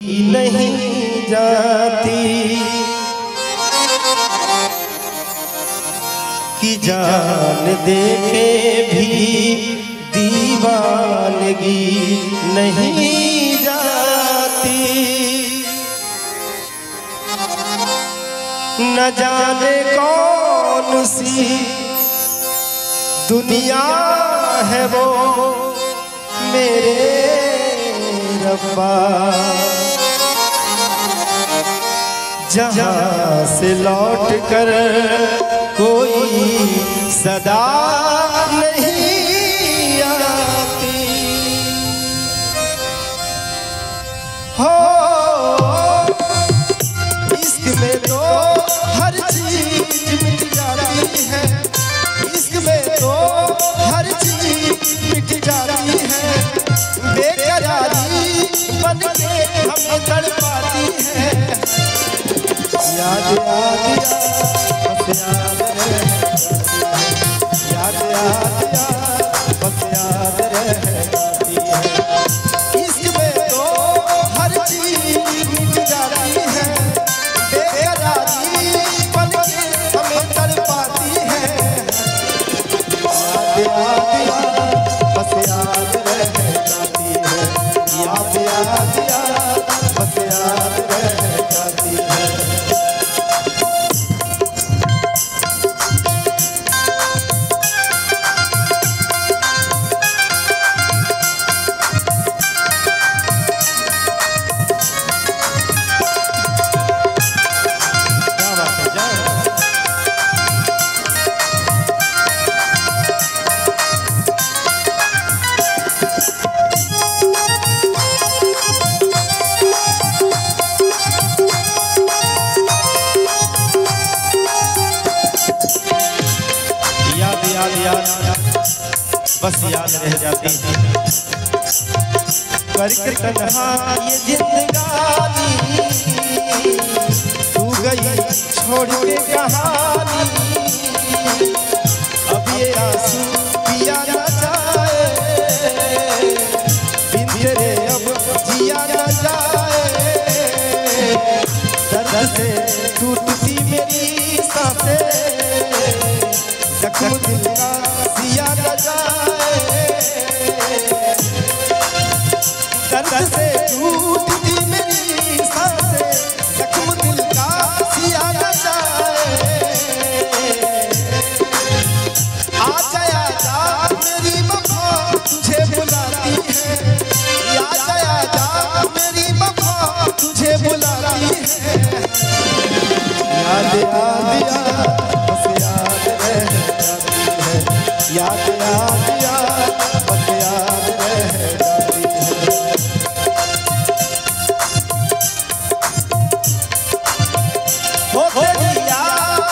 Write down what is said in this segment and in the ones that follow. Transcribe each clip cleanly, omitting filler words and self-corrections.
नहीं जाती कि जान दे के भी दीवानगी नहीं जाती। न जाने कौन सी दुनिया है वो मेरे रब्बा, जहाँ से लौट कर कोई सदा नहीं आती। हो इश्क में तो हर चीज मिट जाती है, इश्क में तो हर चीज मिट जाती है। बेकरारी बन के हमें तड़पाती है। याद आ गया बस याद रह जाती है, याद आ गया बस याद रह जाती है। इश्क में तो हर चीज मिट जाती है, बेकरारी बन के हमें तड़पाती है। याद आ गया बस याद रह जाती है, याद आ गया बस याद रह जाती है। बस याद रह जाती कर तन्हा ये जिंदगानी, तू गई छोड़ के कहानी। अब ये आंसू पिया न जाए, बिन तेरे अब जिया न जाए। दर्द से टूटती मेरी सांसें, जख्म दिल का सिया न जाए। दर्द से टूटती मेरी सांसें, जख्म दिल का सिया न जाए। आजा आजा मेरी वफा तुझे बुलाती है, आजा आजा मेरी वफा तुझे बुलाती है। याद आ गया बस याद रह जाती है, याद आ गया बस याद रह जाती है। हो तेरी याद आ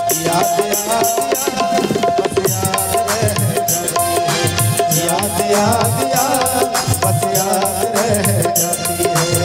गया बस याद रह जाती है, याद आ गया बस याद रह जाती है।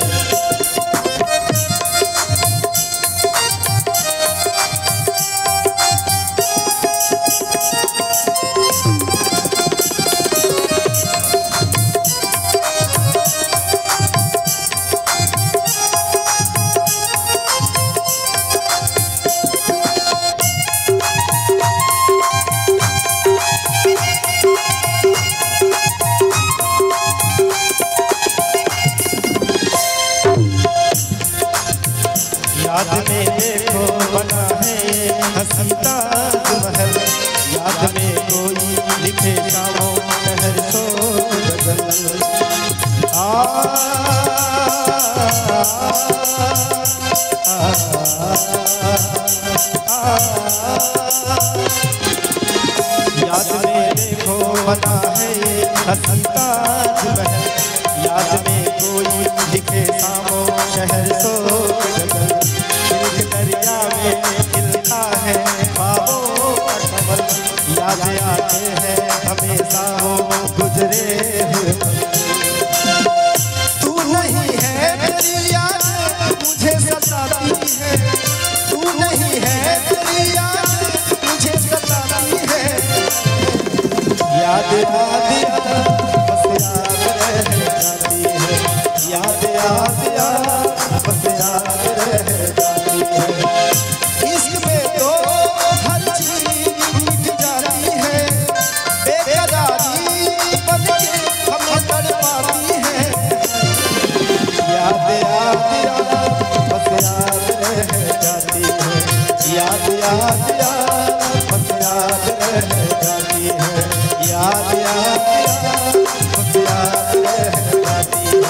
याद में देखो बना है हंसी ताजमहल, याद में कोई लिखे शामों शहर सोच गजल। याद में देखो बना है हंसी ताजमहल, याद में कोई लिखे शामों शहर सोच गजल। दरिया में खिलता है ख्वाबों का कमल, याद आते हैं हमेशा वो गुजरे हुए। तू नहीं है तेरी याद मुझे सताती है, तू नहीं है तेरी याद मुझे सताती है। याद आ गया बस याद जाती है। याद याद याद बस याद रह जाती है। याद याद याद बस याद रह जाती है।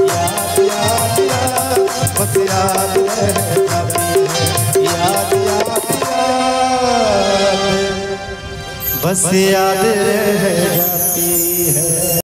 याद याद याद बस याद रह जाती है। याद याद याद बस याद रह जाती है।